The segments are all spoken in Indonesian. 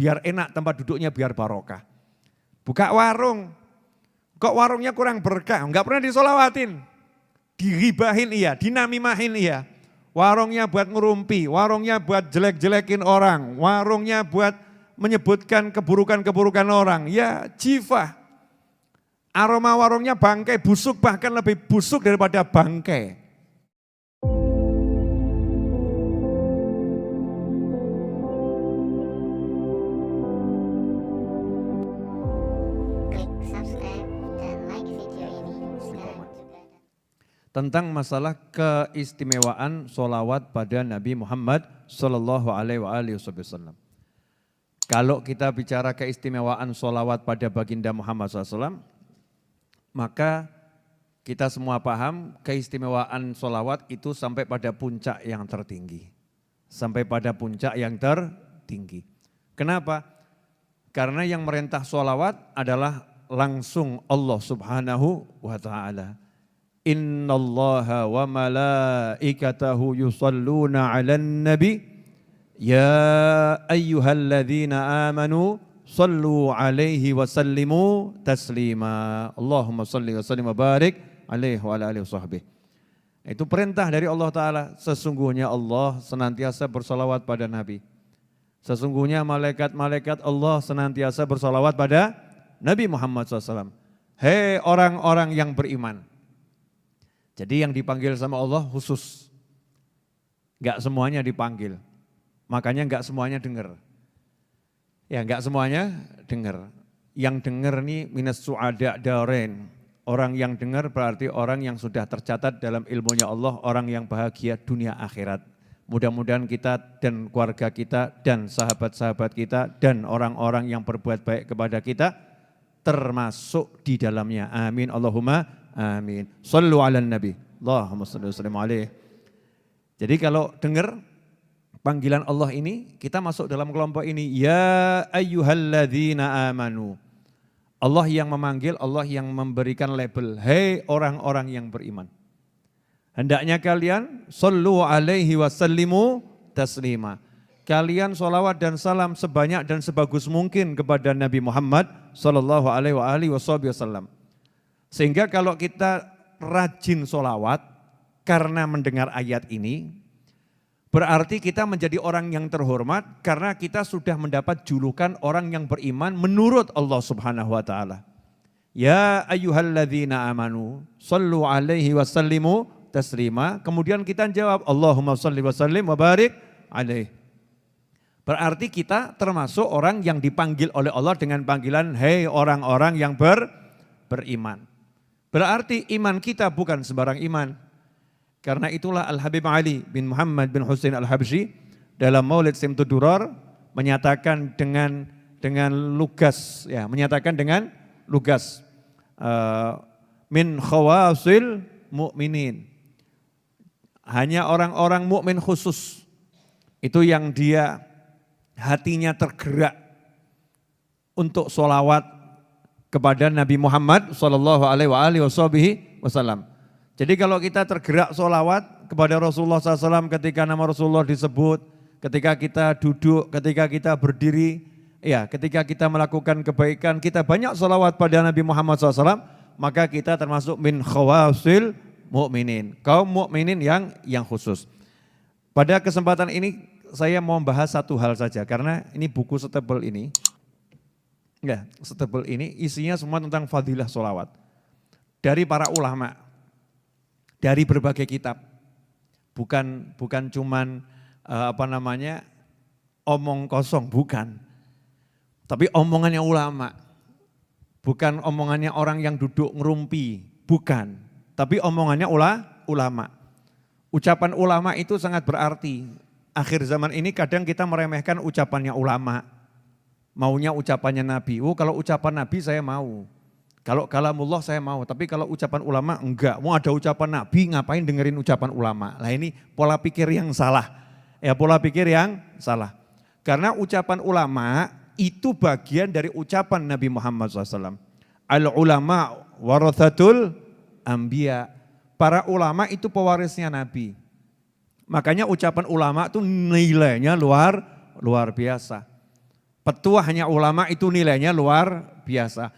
biar enak tempat duduknya, biar barokah. Buka warung, kok warungnya kurang berkah, enggak pernah disolawatin. Diribahin iya, dinamimahin iya. Warungnya buat ngerumpi, warungnya buat jelek-jelekin orang, warungnya buat menyebutkan keburukan-keburukan orang. Ya jifah, aroma warungnya bangkai, busuk, bahkan lebih busuk daripada bangkai. Tentang masalah keistimewaan sholawat pada Nabi Muhammad Sallallahu Alaihi Wasallam. Kalau kita bicara keistimewaan sholawat pada baginda Muhammad SAW, maka kita semua paham keistimewaan sholawat itu sampai pada puncak yang tertinggi. Sampai pada puncak yang tertinggi. Kenapa? Karena yang merintah sholawat adalah langsung Allah Subhanahu wa Ta'ala. Innallaha wa malaikatahu yusalluna 'alan nabi ya ayyuhalladzina amanu sallu 'alaihi wa sallimu taslima. Allahumma salli wa sallim wa barik 'alaihi wa ala alihi washabbihi. Itu perintah dari Allah Ta'ala. Sesungguhnya Allah senantiasa bersalawat pada Nabi. Sesungguhnya malaikat-malaikat Allah senantiasa bersalawat pada Nabi Muhammad SAW. Hei orang-orang yang beriman. Jadi yang dipanggil sama Allah khusus. Enggak semuanya dipanggil. Makanya enggak semuanya dengar. Ya enggak semuanya dengar. Yang dengar nih minas su'ada darain. Orang yang dengar berarti orang yang sudah tercatat dalam ilmunya Allah, orang yang bahagia dunia akhirat. Mudah-mudahan kita dan keluarga kita dan sahabat-sahabat kita dan orang-orang yang berbuat baik kepada kita termasuk di dalamnya. Amin Allahumma amin. Sallu ala nabi. Allahumma salli wa sallim alaihi. Jadi kalau dengar panggilan Allah ini, kita masuk dalam kelompok ini. Ya ayyuhalladzina amanu. Allah yang memanggil, Allah yang memberikan label. Hei orang-orang yang beriman. Hendaknya kalian sallu alaihi wa sallimu taslima. Kalian sholawat dan salam sebanyak dan sebagus mungkin kepada Nabi Muhammad sallallahu alaihi wasallam. Sehingga kalau kita rajin sholawat karena mendengar ayat ini, berarti kita menjadi orang yang terhormat karena kita sudah mendapat julukan orang yang beriman menurut Allah Subhanahu wa Ta'ala. Ya ayyuhalladzina amanu sallu alaihi wa sallimu taslima. Kemudian kita jawab Allahumma salli wa sallim wa barik alaihi. Berarti kita termasuk orang yang dipanggil oleh Allah dengan panggilan hei orang-orang yang beriman. Berarti iman kita bukan sembarang iman. Karena itulah Al-Habib Ali bin Muhammad bin Husain Al-Habsyi dalam Maulid Simtud Durar menyatakan dengan lugas, ya, menyatakan dengan lugas min khawasil mu'minin. Hanya orang-orang mukmin khusus itu yang dia hatinya tergerak untuk sholawat kepada Nabi Muhammad Sallallahu Alaihi Wasallam. Jadi kalau kita tergerak sholawat kepada Rasulullah SAW ketika nama Rasulullah disebut, ketika kita duduk, ketika kita berdiri, ya, ketika kita melakukan kebaikan, kita banyak sholawat pada Nabi Muhammad SAW, maka kita termasuk min khawasil mu'minin, kaum mukminin yang khusus. Pada kesempatan ini saya mau membahas satu hal saja, karena ini buku setebal ini. Ya, setebal ini isinya semua tentang fadilah sholawat. Dari para ulama, dari berbagai kitab. Bukan cuman omong kosong, bukan. Tapi omongannya ulama. Bukan omongannya orang yang duduk ngerumpi, bukan. Tapi omongannya ulama. Ucapan ulama itu sangat berarti. Akhir zaman ini kadang kita meremehkan ucapannya ulama. Maunya ucapannya Nabi. Oh, kalau ucapan Nabi saya mau. Kalau kalamullah saya mau. Tapi kalau ucapan ulama enggak. Mau ada ucapan Nabi ngapain dengerin ucapan ulama. Nah ini pola pikir yang salah. Ya pola pikir yang salah. Karena ucapan ulama itu bagian dari ucapan Nabi Muhammad SAW. Al-ulama warathatul anbiya. Para ulama itu pewarisnya Nabi. Makanya ucapan ulama itu nilainya luar biasa. Petuahnya ulama itu nilainya luar biasa.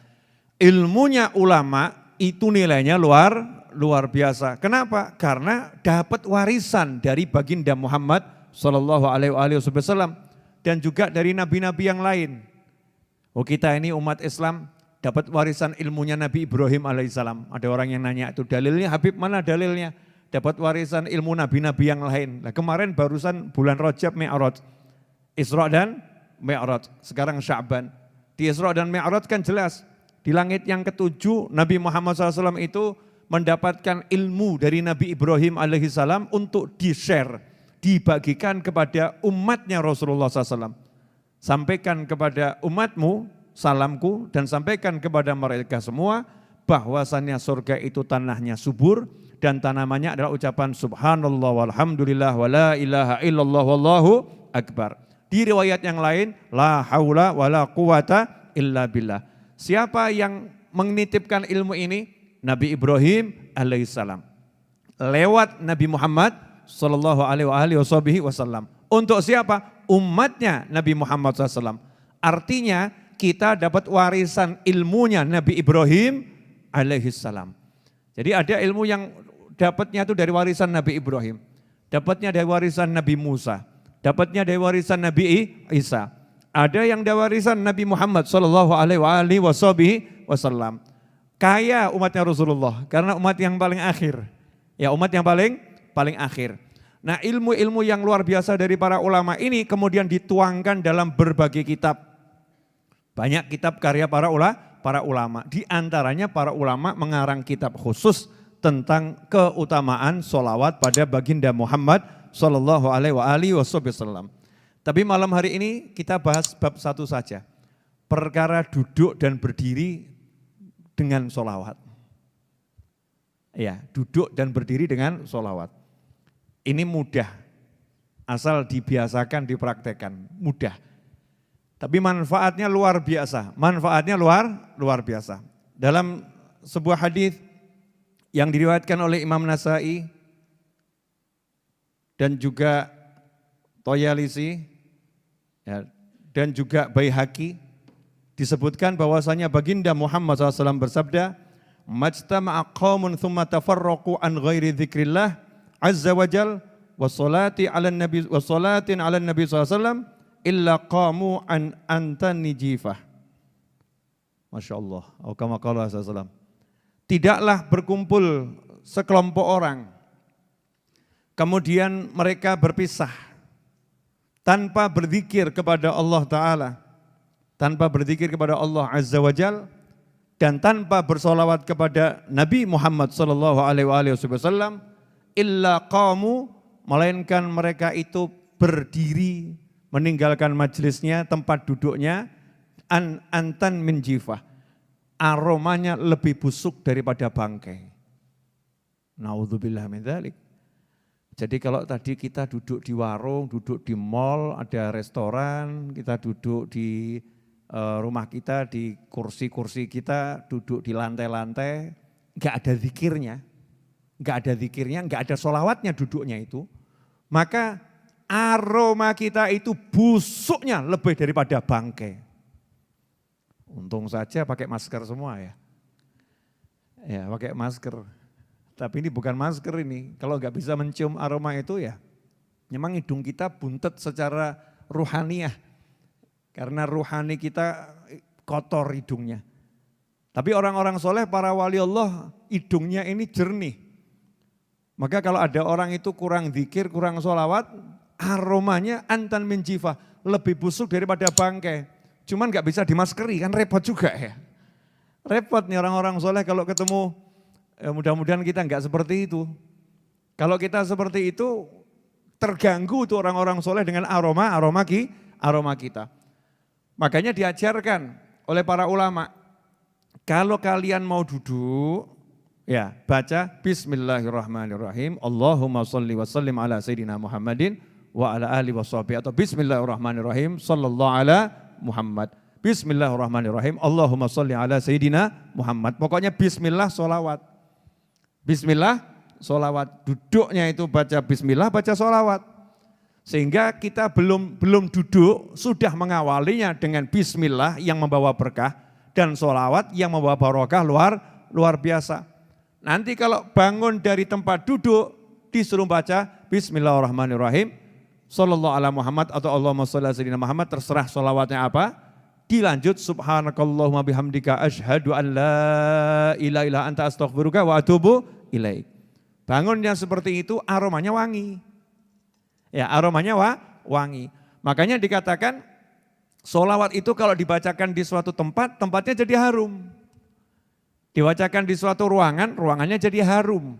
Ilmunya ulama itu nilainya luar biasa. Kenapa? Karena dapat warisan dari baginda Muhammad Sallallahu Alaihi Wasallam dan juga dari nabi-nabi yang lain. Oh, kita ini umat Islam dapat warisan ilmunya Nabi Ibrahim alaihissalam. Ada orang yang nanya itu dalilnya, Habib mana dalilnya? Dapat warisan ilmu nabi-nabi yang lain. Nah, kemarin barusan bulan Rajab Mi'raj, Isra dan Mi'raj. Sekarang Sya'ban. Di Isra dan Mi'raj kan jelas. Di langit yang ketujuh Nabi Muhammad SAW itu mendapatkan ilmu dari Nabi Ibrahim alaihissalam untuk di-share, dibagikan kepada umatnya Rasulullah SAW. Sampaikan kepada umatmu salamku dan sampaikan kepada mereka semua bahwasannya surga itu tanahnya subur dan tanamannya adalah ucapan subhanallah walhamdulillah wala ilaha illallah wallahu akbar. Di riwayat yang lain la haula wala quwata illa billah. Siapa yang menitipkan ilmu ini? Nabi Ibrahim alaihissalam. Lewat Nabi Muhammad sallallahu alaihi wasallam. Untuk siapa? Umatnya Nabi Muhammad SAW. Artinya kita dapat warisan ilmunya Nabi Ibrahim alaihissalam. Jadi ada ilmu yang dapatnya itu dari warisan Nabi Ibrahim. Dapatnya dari warisan Nabi Musa. Dapatnya dari warisan Nabi Isa. Ada yang dari warisan Nabi Muhammad sallallahu alaihi wasallam. Kaya umatnya Rasulullah karena umat yang paling akhir. Ya, umat yang paling akhir. Nah, ilmu-ilmu yang luar biasa dari para ulama ini kemudian dituangkan dalam berbagai kitab. Banyak kitab karya para ulama. Di antaranya para ulama mengarang kitab khusus tentang keutamaan sholawat pada baginda Muhammad sallallahu alaihi wasallam. Tapi malam hari ini kita bahas bab satu saja. Perkara duduk dan berdiri dengan sholawat. Ya, duduk dan berdiri dengan sholawat. Ini mudah, asal dibiasakan, dipraktekkan, mudah. Tapi manfaatnya luar biasa, luar biasa. Dalam sebuah hadis yang diriwayatkan oleh Imam Nasai dan juga Toyalisi ya, dan juga Baihaqi disebutkan bahwasanya baginda Muhammad SAW bersabda, "Majtama'a qaumun thumma tafarraqu an ghairi dzikrillah azza wajal wassalati 'alan nabi wassalatin 'alan nabi SAW illa qamu an antani jifah." Masyaallah, atau kama qala sallallahu. Tidaklah berkumpul sekelompok orang kemudian mereka berpisah tanpa berzikir kepada Allah Ta'ala, tanpa berzikir kepada Allah Azza wa Jal, dan tanpa bersolawat kepada Nabi Muhammad sallallahu alaihi wasallam, illa qamu, melainkan mereka itu berdiri meninggalkan majelisnya, tempat duduknya, antan min jifah, aromanya lebih busuk daripada bangkai. Naudzubillah min dzalik. Jadi kalau tadi kita duduk di warung, duduk di mall, ada restoran, kita duduk di rumah kita, di kursi-kursi kita, duduk di lantai-lantai, enggak ada zikirnya, enggak ada sholawatnya duduknya itu, maka aroma kita itu busuknya lebih daripada bangkai. Untung saja pakai masker semua ya. Ya, pakai masker. Tapi ini bukan masker ini. Kalau nggak bisa mencium aroma itu ya, memang hidung kita buntet secara ruhaniyah. Karena ruhani kita kotor hidungnya. Tapi orang-orang soleh, para wali Allah, hidungnya ini jernih. Maka kalau ada orang itu kurang zikir, kurang sholawat, aromanya antan min jifah, lebih busuk daripada bangkai. Cuman nggak bisa dimaskeri, kan repot juga ya. Repot nih orang-orang soleh kalau ketemu. Mudah-mudahan kita enggak seperti itu. Kalau kita seperti itu, terganggu tuh orang-orang soleh dengan aroma kita. Makanya diajarkan oleh para ulama, kalau kalian mau duduk, ya baca Bismillahirrahmanirrahim, Allahumma sholli wa sallim ala Sayyidina Muhammadin wa ala alihi wa sahbihi, atau Bismillahirrahmanirrahim, sallallahu ala Muhammad. Bismillahirrahmanirrahim, Allahumma sholli ala Sayyidina Muhammad. Pokoknya Bismillah sholawat. Bismillah, sholawat. Duduknya itu baca bismillah, baca sholawat. Sehingga kita belum duduk, sudah mengawalinya dengan bismillah yang membawa berkah dan sholawat yang membawa barokah luar biasa. Nanti kalau bangun dari tempat duduk, disuruh baca bismillahirrahmanirrahim, sallallahu ala Muhammad atau Allahumma sholli ala sayyidina Muhammad, terserah sholawatnya apa. Dilanjut subhanakallahumma bihamdika asyhadu an la ilaha illa anta astaghfiruka wa atubu ilaik. Bangun yang seperti itu aromanya wangi. Ya, aromanya wangi. Makanya dikatakan sholawat itu kalau dibacakan di suatu tempat, tempatnya jadi harum. Dibacakan di suatu ruangan, ruangannya jadi harum.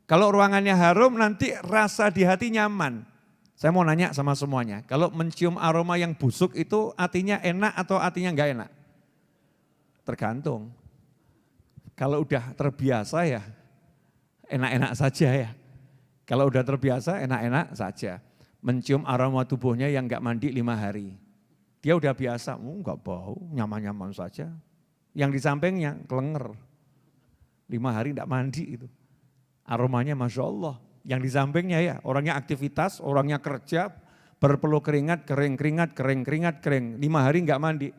Kalau ruangannya harum nanti rasa di hati nyaman. Saya mau nanya sama semuanya, kalau mencium aroma yang busuk itu artinya enak atau artinya enggak enak? Tergantung. Kalau udah terbiasa ya enak-enak saja ya. Kalau udah terbiasa enak-enak saja. Mencium aroma tubuhnya yang enggak mandi 5 hari. Dia udah biasa, enggak bau, nyaman-nyaman saja. Yang di sampingnya kelenger. 5 hari enggak mandi itu. Aromanya Masya Allah. Yang di sampingnya ya, orangnya aktivitas, orangnya kerja, berpeluh keringat, kering. 5 hari enggak mandi.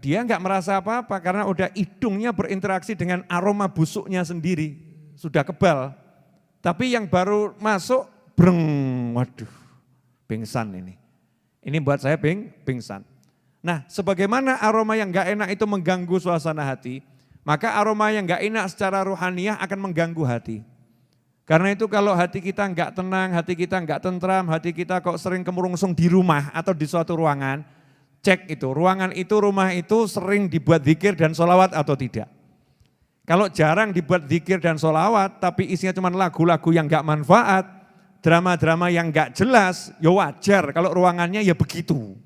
Dia enggak merasa apa-apa karena udah hidungnya berinteraksi dengan aroma busuknya sendiri. Sudah kebal. Tapi yang baru masuk, waduh, pingsan ini. Ini buat saya pingsan. Nah, sebagaimana aroma yang enggak enak itu mengganggu suasana hati, maka aroma yang enggak enak secara ruhaniyah akan mengganggu hati. Karena itu kalau hati kita enggak tenang, hati kita enggak tentram, hati kita kok sering kemurungsung di rumah atau di suatu ruangan, cek itu, ruangan itu, rumah itu sering dibuat zikir dan sholawat atau tidak. Kalau jarang dibuat zikir dan sholawat, tapi isinya cuma lagu-lagu yang enggak manfaat, drama-drama yang enggak jelas, ya wajar kalau ruangannya ya begitu.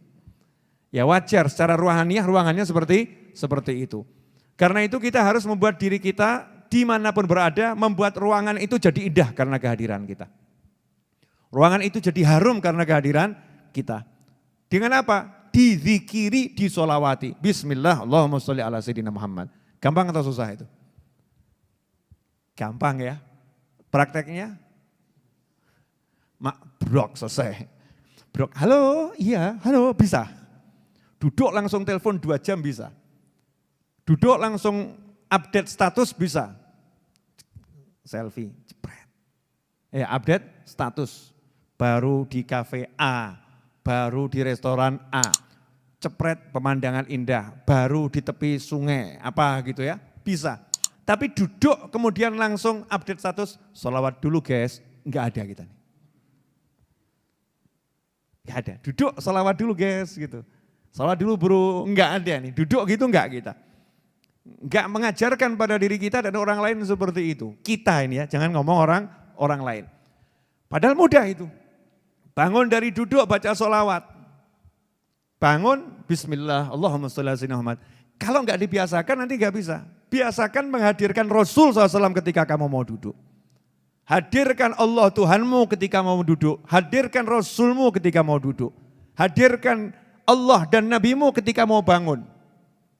Ya wajar, secara ruhaniyah ruangannya seperti itu. Karena itu kita harus membuat diri kita dimanapun berada, membuat ruangan itu jadi indah karena kehadiran kita. Ruangan itu jadi harum karena kehadiran kita. Dengan apa? Dizikiri, disolawati. Bismillah, Allahumma sholli ala sayyidina Muhammad. Gampang atau susah itu? Gampang ya. Prakteknya? Brok, selesai. Brok, halo, iya, halo, bisa. Duduk langsung telepon 2 jam bisa. Duduk langsung update status bisa. Selfie, jepret. Update status. Baru di kafe A, baru di restoran A. Cepret pemandangan indah, baru di tepi sungai, apa gitu ya, bisa. Tapi duduk kemudian langsung update status, sholawat dulu guys, enggak ada kita nih. Enggak ada, duduk sholawat dulu guys gitu. Sholawat dulu bro, enggak ada nih, duduk gitu enggak kita. Enggak mengajarkan pada diri kita dan orang lain seperti itu. Kita ini ya, jangan ngomong orang lain. Padahal mudah itu. Bangun dari duduk baca sholawat. Bangun, bismillah, Allahumma sholli ala sayyidina Muhammad. Kalau enggak dibiasakan nanti enggak bisa. Biasakan menghadirkan Rasul SAW ketika kamu mau duduk. Hadirkan Allah Tuhanmu ketika mau duduk. Hadirkan Rasulmu ketika mau duduk. Hadirkan Allah dan Nabimu ketika mau bangun.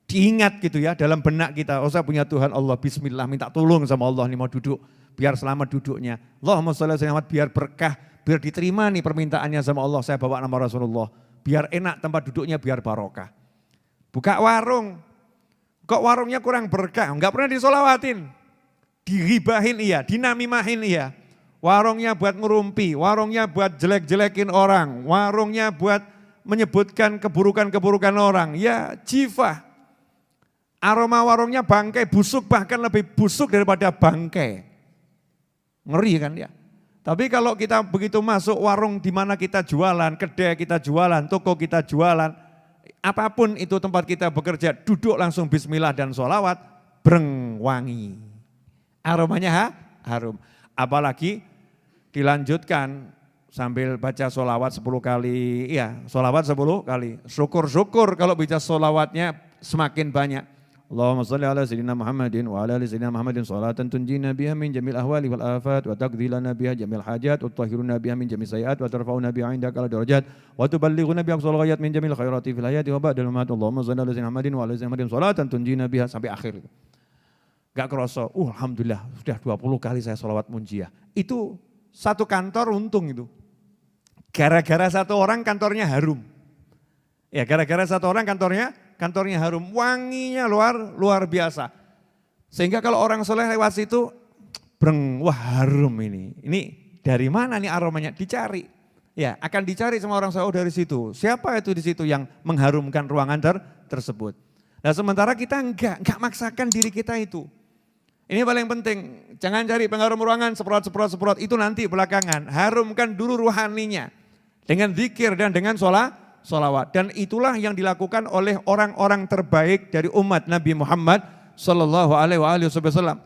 Diingat gitu ya dalam benak kita. Oh saya punya Tuhan Allah, bismillah minta tolong sama Allah nih mau duduk. Biar selamat duduknya. Allahumma sholli ala sayyidina Muhammad biar berkah. Biar diterima nih permintaannya sama Allah. Saya bawa nama Rasulullah. Biar enak tempat duduknya, biar barokah. Buka warung. Kok warungnya kurang berkah? Enggak pernah disolawatin. Diribahin iya, dinamimahin iya. Warungnya buat ngerumpi, warungnya buat jelek-jelekin orang, warungnya buat menyebutkan keburukan-keburukan orang. Ya jifah. Aroma warungnya bangkai, busuk bahkan lebih busuk daripada bangkai. Ngeri kan ya. Tapi kalau kita begitu masuk warung di mana kita jualan, kedai kita jualan, toko kita jualan, apapun itu tempat kita bekerja, duduk langsung bismillah dan sholawat, breng wangi. Aromanya harum. Apalagi dilanjutkan sambil baca sholawat 10 kali, iya sholawat 10 kali. Syukur-syukur kalau baca sholawatnya semakin banyak. Allahumma sholli ala sayyidina Muhammadin wa ala ali sayyidina Muhammadin sholatan tunjina biha min jamil ahwali wal afat wa taqdhilana biha jamil hajat wa tutahhiruna biha min jamil sayiat wa tarfa'una biha indaka ala darajat wa tuballighuna biha aqsal ghayat min jamil khairati fil hayati wa ba'dal mamat. Allahumma sholli ala sayyidina Muhammadin wa ala ali sayyidina Muhammadin sholatan tunjina biha sampai akhir. Gak kerasa, alhamdulillah sudah 20 kali saya sholawat munjiah. Itu satu kantor untung itu. Gara-gara satu orang kantornya harum. Ya, gara-gara satu orang kantornya harum, wanginya luar biasa. Sehingga kalau orang soleh lewat situ, breng, wah harum ini. Ini dari mana nih aromanya? Dicari. Ya, akan dicari sama orang soleh, oh dari situ. Siapa itu di situ yang mengharumkan ruangan tersebut? Nah sementara kita enggak maksakan diri kita itu. Ini paling penting, jangan cari pengharum ruangan, semprot, itu nanti belakangan. Harumkan dulu ruhaninya. Dengan zikir dan dengan sholawat. Dan itulah yang dilakukan oleh orang-orang terbaik dari umat Nabi Muhammad Sallallahu Alaihi Wasallam.